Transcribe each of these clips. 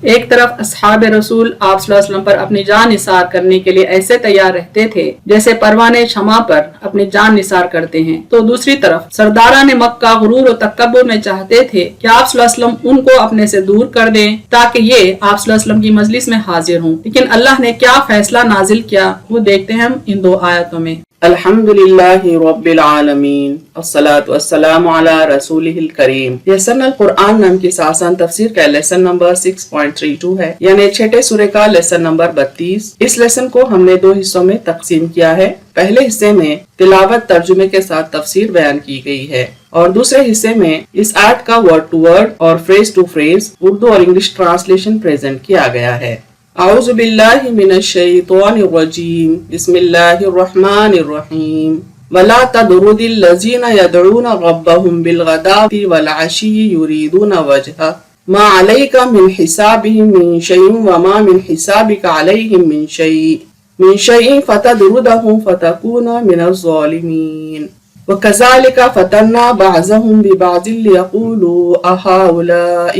ایک طرف اصحاب رسول آپ صلی اللہ علیہ وسلم پر اپنی جان نثار کرنے کے لیے ایسے تیار رہتے تھے جیسے پروانے شمع پر اپنی جان نثار کرتے ہیں، تو دوسری طرف سرداران مکہ غرور و تکبر میں چاہتے تھے کہ آپ صلی اللہ علیہ وسلم ان کو اپنے سے دور کر دیں تاکہ یہ آپ صلی اللہ علیہ وسلم کی مجلس میں حاضر ہوں۔ لیکن اللہ نے کیا فیصلہ نازل کیا وہ دیکھتے ہیں ہم ان دو آیتوں میں۔ الحمدللہ رب العالمین الصلاۃ والسلام علی رسولہ الکریم۔ یسرنا القرآن نام کی آسان تفسیر کا لیسن نمبر 6.32 ہے، یعنی چھٹے سورے کا لیسن نمبر 32۔ اس لیسن کو ہم نے دو حصوں میں تقسیم کیا ہے۔ پہلے حصے میں تلاوت ترجمے کے ساتھ تفسیر بیان کی گئی ہے، اور دوسرے حصے میں اس آیت کا ورڈ ٹو ورڈ اور فریز ٹو فریز اردو اور انگلش ٹرانسلیشن پریزنٹ کیا گیا ہے۔ اعوذ باللہ من الشیطان الرجیم، بسم اللہ الرحمن الرحیم۔ وَلَا تَطْرُدِ الَّذِينَ يَدْعُونَ رَبَّهُمْ بِالْغَدَاةِ وَالْعَشِيِّ يُرِيدُونَ وَجْهَهُ مَا عَلَيْكَ مِنْ حِسَابِهِمْ مِنْ شَيْءٍ وَمَا مِنْ حِسَابِكَ عَلَيْهِمْ مِنْ شَيْءٍ فَتَطْرُدَهُمْ فَتَكُونَ مِنَ الظَّالِمِينَ وَكَذَلِكَ فَتَنَّا بَعْضَهُمْ بِبَعْضٍ لِيَقُولُوا أَهَؤُلَاءِ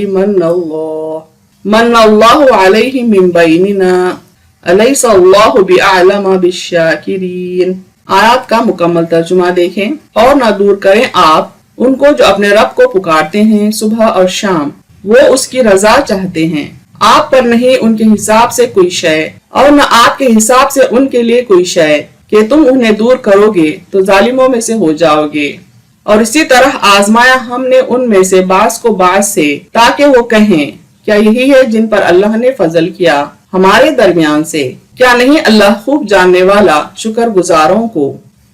مَنَّ اللَّهُ عَلَيْهِمْ مِنْ بَيْنِنَا أَلَيْسَ اللَّهُ بِأَعْلَمَ بِالشَّاكِرِينَ۔ آیات کا مکمل ترجمہ دیکھیں۔ اور نہ دور کریں آپ ان کو جو اپنے رب کو پکارتے ہیں صبح اور شام، وہ اس کی رضا چاہتے ہیں۔ آپ پر نہیں ان کے حساب سے کوئی شے، اور نہ آپ کے حساب سے ان کے لیے کوئی شے کہ تم انہیں دور کرو گے تو ظالموں میں سے ہو جاؤ گے۔ اور اسی طرح آزمایا ہم نے ان میں سے بعض کو بعض سے، تاکہ وہ کہیں کیا یہی ہے جن پر اللہ نے فضل کیا ہمارے درمیان سے؟ کیا نہیں اللہ خوب جاننے والا شکر گزاروں کو۔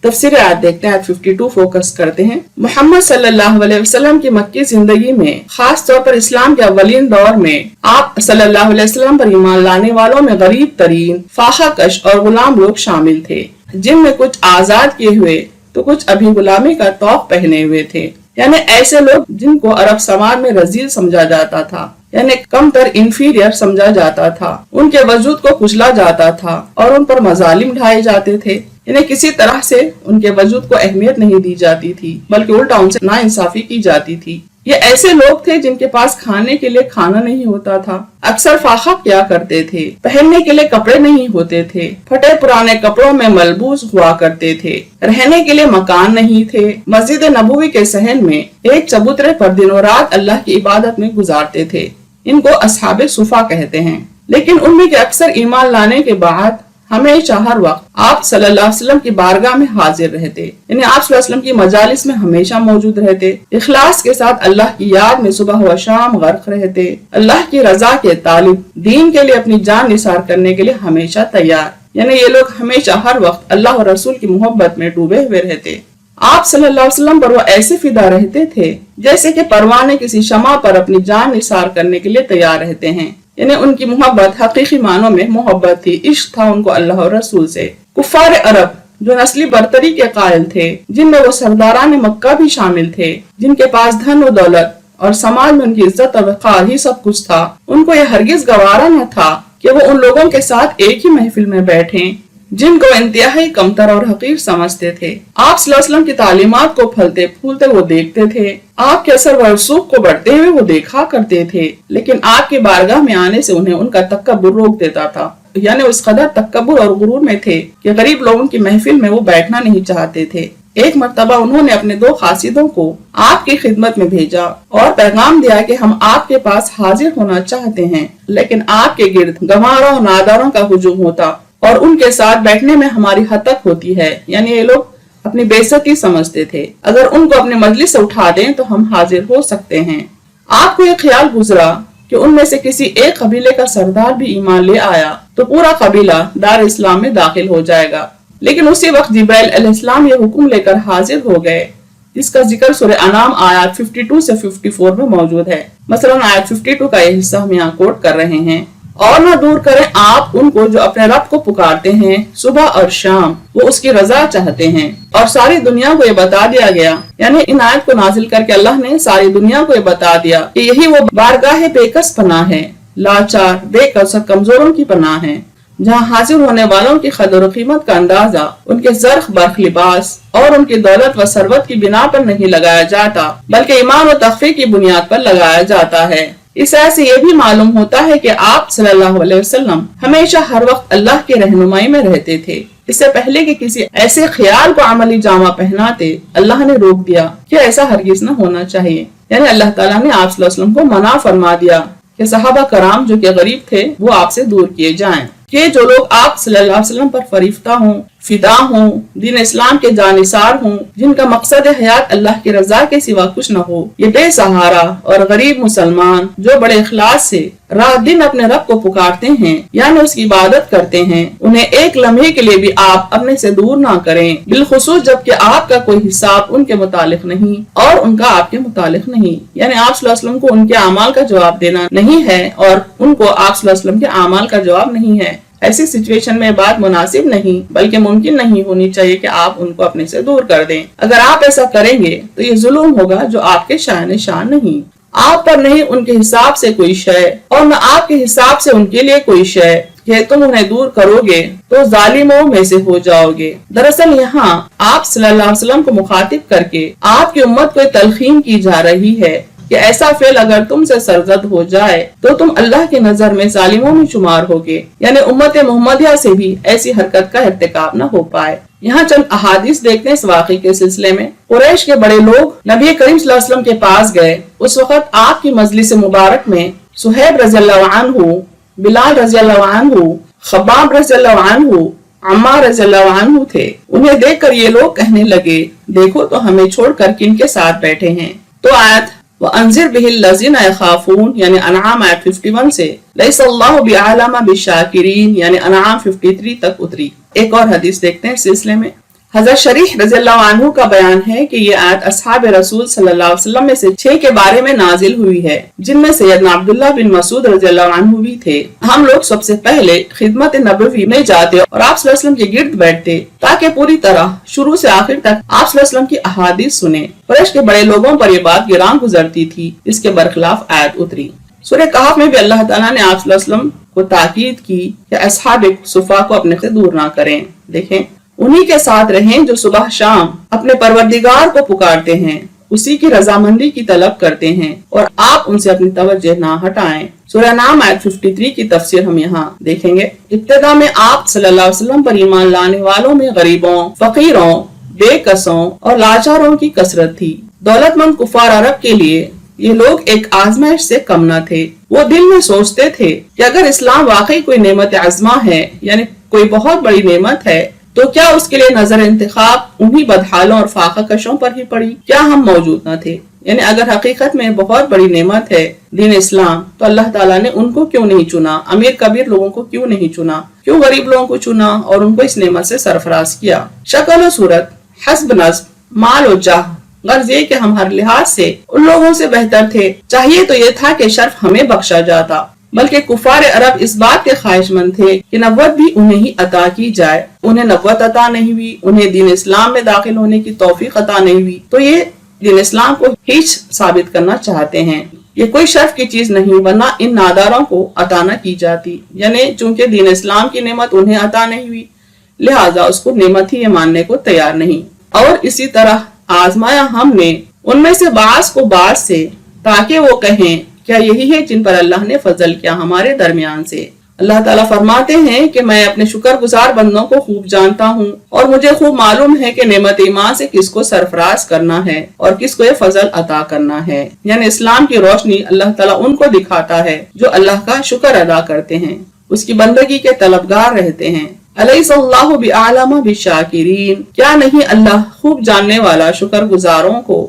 تفسیر آیت دیکھتے ہیں۔ 52 فوکس کرتے ہیں۔ محمد صلی اللہ علیہ وسلم کی مکی زندگی میں، خاص طور پر اسلام کے اولین دور میں، آپ صلی اللہ علیہ وسلم پر ایمان لانے والوں میں غریب ترین، فاقہ کش اور غلام لوگ شامل تھے، جن میں کچھ آزاد کیے ہوئے تو کچھ ابھی غلامی کا طوق پہنے ہوئے تھے، یعنی ایسے لوگ جن کو عرب سماج میں رذیل سمجھا جاتا تھا، یعنی کم تر انفیریئر سمجھا جاتا تھا، ان کے وجود کو کچلا جاتا تھا اور ان پر مظالم ڈھائے جاتے تھے، یعنی کسی طرح سے ان کے وجود کو اہمیت نہیں دی جاتی تھی، بلکہ الٹا ان سے ناانصافی کی جاتی تھی۔ یہ ایسے لوگ تھے جن کے پاس کھانے کے لیے کھانا نہیں ہوتا تھا، اکثر فاقہ کیا کرتے تھے، پہننے کے لیے کپڑے نہیں ہوتے تھے، پھٹے پرانے کپڑوں میں ملبوس ہوا کرتے تھے، رہنے کے لیے مکان نہیں تھے، مسجد نبوی کے صحن میں ایک چبوترے پر دن و رات اللہ کی عبادت میں گزارتے تھے۔ ان کو اصحاب صفا کہتے ہیں۔ لیکن ان میں کے اکثر ایمان لانے کے بعد ہمیشہ ہر وقت آپ صلی اللہ علیہ وسلم کی بارگاہ میں حاضر رہتے، یعنی آپ صلی اللہ علیہ وسلم کی مجالس میں ہمیشہ موجود رہتے، اخلاص کے ساتھ اللہ کی یاد میں صبح و شام غرق رہتے، اللہ کی رضا کے طالب، دین کے لیے اپنی جان نثار کرنے کے لیے ہمیشہ تیار، یعنی یہ لوگ ہمیشہ ہر وقت اللہ اور رسول کی محبت میں ڈوبے ہوئے رہتے۔ آپ صلی اللہ علیہ وسلم پر وہ ایسے فدا رہتے تھے جیسے کہ پروانے کسی شمع پر اپنی جان نثار کرنے کے لیے تیار رہتے ہیں، یعنی ان کی محبت حقیقی معنوں میں محبت تھی، عشق تھا ان کو اللہ اور رسول سے۔ کفار عرب جو نسلی برتری کے قائل تھے، جن میں وہ سرداران مکہ بھی شامل تھے، جن کے پاس دھن و دولت اور سماج میں ان کی عزت اور وقار ہی سب کچھ تھا، ان کو یہ ہرگز گوارا نہ تھا کہ وہ ان لوگوں کے ساتھ ایک ہی محفل میں بیٹھیں جن کو انتہائی کمتر اور حقیر سمجھتے تھے۔ آپ صلی اللہ علیہ وسلم کی تعلیمات کو پھلتے پھولتے وہ دیکھتے تھے، آپ کے اثر و رسوخ کو بڑھتے ہوئے وہ دیکھا کرتے تھے، لیکن آپ کی بارگاہ میں آنے سے انہیں ان کا تکبر روک دیتا تھا، یعنی اس قدر تکبر اور غرور میں تھے کہ غریب لوگوں کی محفل میں وہ بیٹھنا نہیں چاہتے تھے۔ ایک مرتبہ انہوں نے اپنے 2 خاصدوں کو آپ کی خدمت میں بھیجا اور پیغام دیا کہ ہم آپ کے پاس حاضر ہونا چاہتے ہیں، لیکن آپ کے گرد گنواروں اور ناداروں کا ہجوم ہوتا اور ان کے ساتھ بیٹھنے میں ہماری ہتک ہوتی ہے، یعنی یہ لوگ اپنی بے عزتی سمجھتے تھے، اگر ان کو اپنے مجلس سے اٹھا دیں تو ہم حاضر ہو سکتے ہیں۔ آپ کو یہ خیال گزرا کہ ان میں سے کسی ایک قبیلے کا سردار بھی ایمان لے آیا تو پورا قبیلہ دار اسلام میں داخل ہو جائے گا، لیکن اسی وقت جبرائیل علیہ السلام یہ حکم لے کر حاضر ہو گئے، جس کا ذکر سورہ انعام آیات 52 سے 54 میں موجود ہے۔ مثلا آیت 52 کا یہ حصہ ہم یہاں کوٹ کر رہے ہیں۔ اور نہ دور کریں آپ ان کو جو اپنے رب کو پکارتے ہیں صبح اور شام، وہ اس کی رضا چاہتے ہیں۔ اور ساری دنیا کو یہ بتا دیا گیا، یعنی ان آیت کو نازل کر کے اللہ نے ساری دنیا کو یہ بتا دیا کہ یہی وہ بارگاہ بے کس پناہ ہے، لاچار بے کس اور کمزوروں کی پناہ ہے، جہاں حاضر ہونے والوں کی قدر و قیمت کا اندازہ ان کے زرخ برخ لباس اور ان کی دولت و ثروت کی بنا پر نہیں لگایا جاتا، بلکہ ایمان و تقوی کی بنیاد پر لگایا جاتا ہے۔ اس آیت سے یہ بھی معلوم ہوتا ہے کہ آپ صلی اللہ علیہ وسلم ہمیشہ ہر وقت اللہ کے رہنمائی میں رہتے تھے۔ اس سے پہلے کہ کسی ایسے خیال کو عملی جامہ پہناتے، اللہ نے روک دیا کہ ایسا ہرگز نہ ہونا چاہیے۔ یعنی اللہ تعالیٰ نے آپ صلی اللہ علیہ وسلم کو منع فرما دیا کہ صحابہ کرام جو کہ غریب تھے وہ آپ سے دور کیے جائیں، کہ جو لوگ آپ صلی اللہ علیہ وسلم پر فریفتہ ہوں، فدا ہوں، دین اسلام کے جانثار ہوں، جن کا مقصد حیات اللہ کی رضا کے سوا کچھ نہ ہو، یہ بے سہارا اور غریب مسلمان جو بڑے اخلاص سے رات دن اپنے رب کو پکارتے ہیں، یعنی اس کی عبادت کرتے ہیں، انہیں ایک لمحے کے لیے بھی آپ اپنے سے دور نہ کریں، بالخصوص جبکہ آپ کا کوئی حساب ان کے متعلق نہیں اور ان کا آپ کے متعلق نہیں۔ یعنی آپ صلی اللہ علیہ وسلم کو ان کے اعمال کا جواب دینا نہیں ہے اور ان کو آپ صلی اللہ علیہ وسلم کے اعمال کا جواب نہیں ہے۔ ایسی سچویشن میں بات مناسب نہیں بلکہ ممکن نہیں ہونی چاہیے کہ آپ ان کو اپنے سے دور کر دیں۔ اگر آپ ایسا کریں گے تو یہ ظلم ہوگا جو آپ کے شان نہیں۔ آپ پر نہیں ان کے حساب سے کوئی شے اور نہ آپ کے حساب سے ان کے لیے کوئی شے کہ تم انہیں دور کرو گے تو ظالموں میں سے ہو جاؤ گے۔ دراصل یہاں آپ صلی اللہ علیہ وسلم کو مخاطب کر کے آپ کی امت کو تلقین کی جا رہی ہے کہ ایسا فعل اگر تم سے سرزد ہو جائے تو تم اللہ کی نظر میں ظالموں میں شمار ہوگے، یعنی امت محمدیہ سے بھی ایسی حرکت کا ارتکاب نہ ہو پائے۔ یہاں چند احادیث دیکھتے ہیں اس واقعے کے سلسلے میں۔ قریش کے بڑے لوگ نبی کریم صلی اللہ علیہ وسلم کے پاس گئے۔ اس وقت آپ کی مجلس مبارک میں صہیب رضی اللہ عنہ، بلال رضی اللہ عنہ، خباب رضی اللہ عنہ، عمار رضی اللہ عنہ تھے۔ انہیں دیکھ کر یہ لوگ کہنے لگے، دیکھو تو ہمیں چھوڑ کر کن کے ساتھ بیٹھے ہیں۔ تو آیت وَأَنذِرْ بِهِ الَّذِينَ يَخَافُونَ یعنی انعام آیت 51 سے لَيْسَ اللَّهُ بِأَعْلَمَ بِالشَّاكِرِينَ یعنی انعام 53 تک اتری۔ ایک اور حدیث دیکھتے ہیں اس سلسلے میں۔ حضرت شریح رضی اللہ عنہ کا بیان ہے کہ یہ آیت اصحاب رسول صلی اللہ علیہ وسلم میں سے 6 کے بارے میں نازل ہوئی ہے، جن میں سیدنا عبداللہ بن مسعود رضی اللہ عنہ بھی تھے۔ ہم لوگ سب سے پہلے خدمت نبوی میں جاتے اور آپ صلی اللہ علیہ وسلم کے گرد بیٹھتے تاکہ پوری طرح شروع سے آخر تک آپ صلی اللہ علیہ وسلم کی احادیث سنیں۔ قریش کے بڑے لوگوں پر یہ بات گراں گزرتی تھی، اس کے برخلاف آیت اتری۔ سورہ کہف میں بھی اللہ تعالیٰ نے آپ صلی اللہ علیہ وسلم کو تاکید کی کہ اصحاب صفا کو اپنے سے دور نہ کریں۔ دیکھیں، انہی کے ساتھ رہیں جو صبح شام اپنے پروردگار کو پکارتے ہیں، اسی کی رضامندی کی طلب کرتے ہیں اور آپ ان سے اپنی توجہ نہ ہٹائیں۔ سورہ نام آیت 53 کی تفسیر ہم یہاں دیکھیں گے۔ ابتدا میں آپ صلی اللہ علیہ وسلم پر ایمان لانے والوں میں غریبوں، فقیروں، بے کسوں اور لاچاروں کی کثرت تھی۔ دولت مند کفار عرب کے لیے یہ لوگ ایک آزمائش سے کم نہ تھے۔ وہ دل میں سوچتے تھے کہ اگر اسلام واقعی کوئی نعمت عظمہ ہے، یعنی کوئی بہت بڑی نعمت ہے، تو کیا اس کے لیے نظر انتخاب انہی بدحالوں اور فاقہ کشوں پر ہی پڑی؟ کیا ہم موجود نہ تھے؟ یعنی اگر حقیقت میں بہت بڑی نعمت ہے دین اسلام تو اللہ تعالیٰ نے ان کو کیوں نہیں چنا؟ امیر کبیر لوگوں کو کیوں نہیں چنا؟ کیوں غریب لوگوں کو چنا اور ان کو اس نعمت سے سرفراز کیا؟ شکل و صورت، حسب نسب، مال و جاہ، غرض یہ کہ ہم ہر لحاظ سے ان لوگوں سے بہتر تھے۔ چاہیے تو یہ تھا کہ شرف ہمیں بخشا جاتا، بلکہ کفار عرب اس بات کے خواہش مند تھے کہ نبوت بھی انہیں ہی عطا کی جائے۔ انہیں نبوت عطا نہیں ہوئی، انہیں دین اسلام میں داخل ہونے کی توفیق عطا نہیں ہوئی، تو یہ دین اسلام کو ہیچ ثابت کرنا چاہتے ہیں۔ یہ کوئی شرف کی چیز نہیں، ورنہ ان ناداروں کو عطا نہ کی جاتی۔ یعنی چونکہ دین اسلام کی نعمت انہیں عطا نہیں ہوئی، لہٰذا اس کو نعمت ہی یہ ماننے کو تیار نہیں۔ اور اسی طرح آزمایا ہم نے ان میں سے بعض کو بعض سے، تاکہ وہ کہیں کیا یہی ہے جن پر اللہ نے فضل کیا ہمارے درمیان سے۔ اللہ تعالیٰ فرماتے ہیں کہ میں اپنے شکر گزار بندوں کو خوب جانتا ہوں اور مجھے خوب معلوم ہے کہ نعمت ایمان سے کس کو سرفراز کرنا ہے اور کس کو یہ فضل عطا کرنا ہے۔ یعنی اسلام کی روشنی اللہ تعالیٰ ان کو دکھاتا ہے جو اللہ کا شکر ادا کرتے ہیں، اس کی بندگی کے طلبگار رہتے ہیں۔ الیس اللہ بعلم بالشاکرین، کیا نہیں اللہ خوب جاننے والا شکر گزاروں کو۔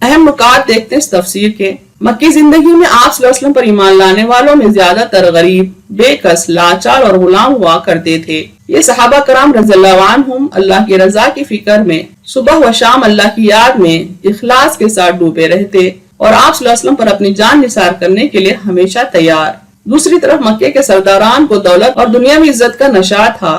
اہم نکات دیکھتے ہیں اس تفسیر کے۔ مکی زندگی میں آپ صلی اللہ علیہ وسلم پر ایمان لانے والوں میں زیادہ تر غریب، بے کس، لاچار اور غلام ہوا کرتے تھے۔ یہ صحابہ کرام رضی اللہ عنہم اللہ کی رضا کی فکر میں صبح و شام اللہ کی یاد میں اخلاص کے ساتھ ڈوبے رہتے اور آپ صلی اللہ علیہ وسلم پر اپنی جان نثار کرنے کے لیے ہمیشہ تیار۔ دوسری طرف مکے کے سرداران کو دولت اور دنیاوی عزت کا نشہ تھا،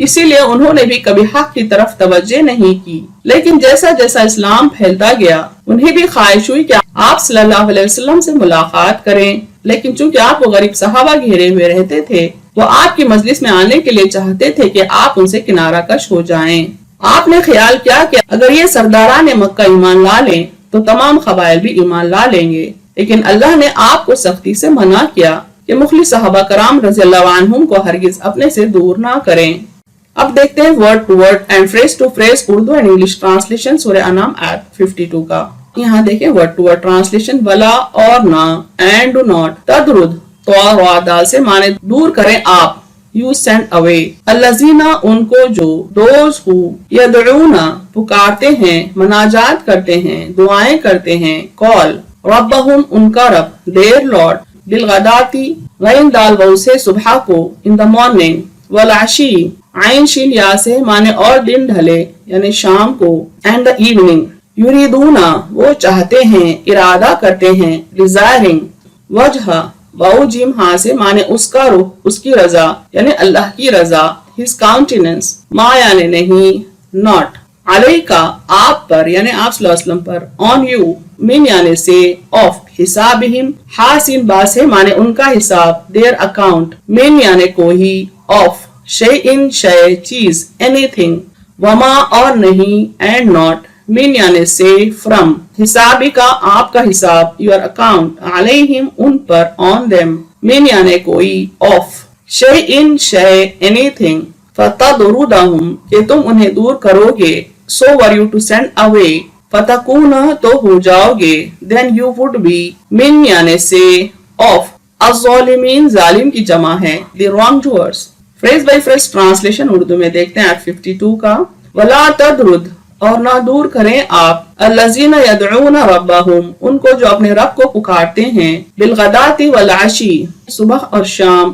اسی لیے انہوں نے بھی کبھی حق کی طرف توجہ نہیں کی۔ لیکن جیسا جیسا اسلام پھیلتا گیا انہیں بھی خواہش ہوئی کہ آپ صلی اللہ علیہ وسلم سے ملاقات کریں، لیکن چونکہ آپ وہ غریب صحابہ گھیرے ہوئے رہتے تھے، وہ آپ کی مجلس میں آنے کے لیے چاہتے تھے کہ آپ ان سے کنارہ کش ہو جائیں۔ آپ نے خیال کیا کہ اگر یہ سرداران مکہ ایمان لا لیں تو تمام قبائل بھی ایمان لا لیں گے، لیکن اللہ نے آپ کو سختی سے منع کیا کہ مخلص صحابہ کرام رضی اللہ عنہم کو ہرگز اپنے سے دور نہ کریں۔ اب دیکھتے ہیں word to word and phrase to phrase Urdu and English translation سورہ انعام آیت 52 کا۔ یہاں دیکھیں ورڈ ٹو ورڈ ٹرانسلیشن، ولا اور نہ، اینڈ ڈو ناٹ، تدرد تو اور دال سے معنی دور کریں آپ، یو سینڈ اوے، الذین ان کو جو، دوز ہو یدعون پکارتے ہیں، مناجات کرتے ہیں، دعائیں کرتے ہیں، کال ربہم ان کا رب، دیر لارڈ، بالغداتی غین دال وو سے صبح کو، ان دا مارننگ، والعشی عین شین یا سے معنی اور دن ڈھلے یعنی شام کو، اینڈ دا ایوننگ، یریدون وہ چاہتے ہیں، ارادہ کرتے ہیں، ڈیزائرنگ، وجہ واؤ جیم ہاں سے معنی اس کا رخ، اس کی رضا یعنی اللہ کی رضا، his countenance، ما یعنی نہیں، not، علیہ کا آپ پر یعنی آپ صلی اللہ علیہ وسلم پر، on you من یعنی سے، of حسابہم حاسین با سے معنی ان کا حساب، their account، من یعنی کوئی، of شیئن شے چیز، anything، وما اور نہیں، and not، من یعنی سے، from حسابی کا آپ کا حساب، your account، علیہم ان پر، on them، من یعنی کوئی، of شیئن شے anything، فتدردہم کہ تم انہیں دور کرو گے، so were you to send away، فتکون تو ہو جاؤ گے، then you would be، من یعنی سے، of الظالمین ظالم کی جمع ہے، the wrongdoers۔ Phrase by phrase translation Urdu میں دیکھتے ہیں 52 کا، ولا تدرد اور نہ دور کریں آپ، الذین یدعون ربہم ان کو جو اپنے رب کو پکارتے ہیں، بالغداتی والعشی صبح اور شام،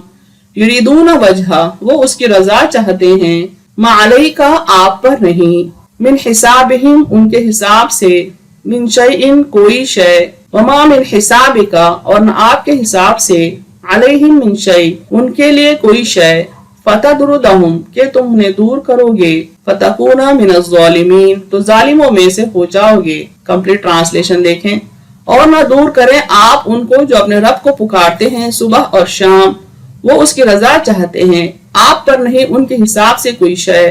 یریدون وجہ وہ اس کی رضا چاہتے ہیں، ما علیہ کا آپ پر نہیں، من حسابہم ان کے حساب سے، من شیئن کوئی شے، وما من حسابکا اور نہ آپ کے حساب سے، علیہم من شیء ان کے لیے کوئی شے، فتدردہم کہ تم انہیں دور کرو گے، فتکون من الظالمین تو ظالموں میں سے ہو جاؤ گے۔ کمپلیٹ ٹرانسلیشن دیکھیں، اور نہ دور کریں آپ ان کو جو اپنے رب کو پکارتے ہیں صبح اور شام، وہ اس کی رضا چاہتے ہیں، آپ پر نہیں ان کے حساب سے کوئی شے،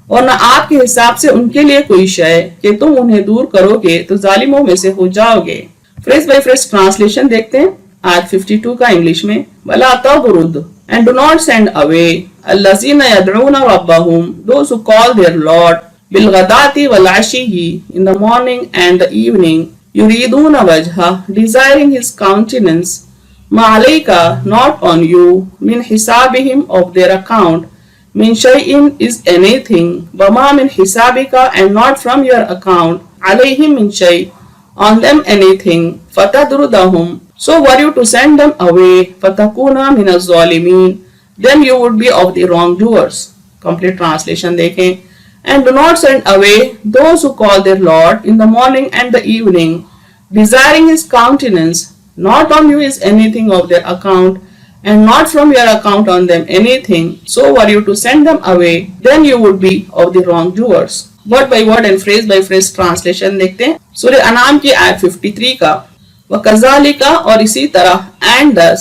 اور نہ آپ کے حساب سے ان کے لیے کوئی شے، کہ تم انہیں دور کرو گے تو ظالموں میں سے ہو جاؤ گے۔ فریز بائی فریز ٹرانسلیشن دیکھتے ہیں آیت 52 کا انگلش میں، وَلَا تَضْرُدْ and do not send away الَّذِينَ يَدْعُونَ رَبَّهُمْ those who call their Lord بِالْغَدَاةِ وَالْعَشِيِّ in the morning and the evening يُرِيدُونَ وَجْهَهُ desiring his countenance مَا عَلَيْكَ not on you مِنْ حِسَابِهِمْ of their account مِنْ شَيْءٍ is anything وَمَا مِنْ حِسَابِكَ and not from your account عَلَيْهِمْ مِنْ شَيْءٍ on them anything فَتَدْرُدَهُمْ so were you to send them away فَتَكُونَ مِنَ الظَّالِمِينَ then you would be of the wrongdoers۔ Complete translation دیکھیں، and do not send away those who call their Lord in the morning and the evening desiring his countenance not on you is anything of their account and not from your account on them anything so were you to send them away then you would be of the wrongdoers۔ Word by word and phrase by phrase translation دیکھتے ہیں سورہ انعام کی آیت 53 کا، وَكَذَلِكَ اور اسی طرح، and thus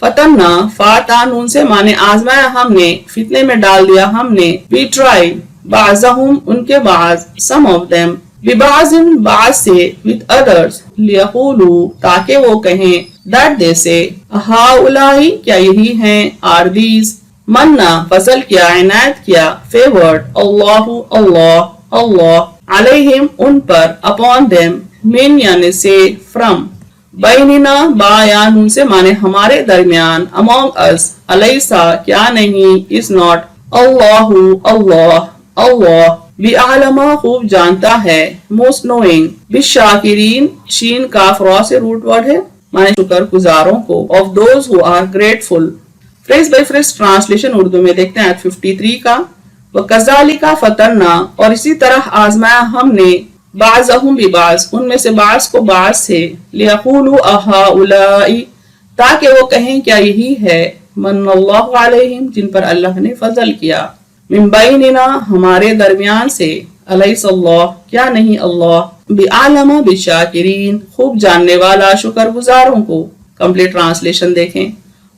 فتنا فاتا نون سے معنی آزمایا ہم نے، فتنے میں ڈال دیا ہم نے، we tried بعضهم ان کے بعض، some of them ببعض بعض سے، with others لیقولوا تاکہ وہ کہیں، that they say ہؤلاء کیا یہی ہیں، are these مننا فضل کیا، عنایت کیا، favored اللہ اللہ اللہ، علیہم ان پر، upon them من یعنی سے، from بیننا با یا نون سے معنی ہمارے درمیان، among us الیسا کیا نہیں، is not اللہ اللہ اللہ بعلم خوب جانتا ہے، most knowing بالشاکرین شین کاف را سے روٹ ورڈ ہے معنی شکر گزاروں کو، of those who are grateful۔ Phrase by phrase translation Urdu میں دیکھتے ہیں آیت 53 کا، وَكَذَلِكَ فَتَنَّا اور اسی طرح آزمایا ہم نے، بعضهم ببعض ان میں سے بعض کو بعض سے، لِيَقُولُوا أَهَؤُلَاءِ تاکہ وہ کہیں کیا یہی ہے، من اللہ علیہم جن پر اللہ نے فضل کیا، من بیننا ہمارے درمیان سے، الیس اللہ کیا نہیں اللہ، بعلم بالشاکرین خوب جاننے والا شکر گزاروں کو۔ کمپلیٹ ٹرانسلیشن دیکھیں،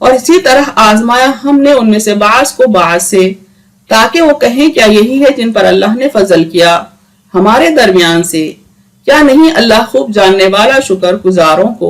اور اسی طرح آزمایا ہم نے ان میں سے بعض کو بعض سے، تاکہ وہ کہیں کیا یہی ہے جن پر اللہ نے فضل کیا ہمارے درمیان سے، کیا نہیں اللہ خوب جاننے والا شکر گزاروں کو۔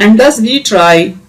and thus we try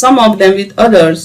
some of them with others,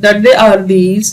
that they are these,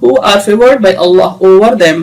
who are favored by Allah over them,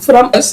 from us,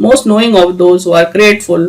most knowing of those who are grateful।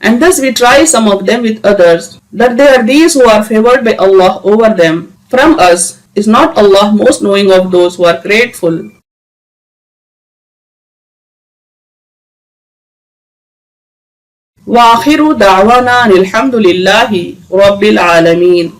And thus we try some of them with others, that they are these who are favored by Allah over them, from us, is not Allah most knowing of those who are grateful। وآخر دعوانا الحمد لله رب العالمين।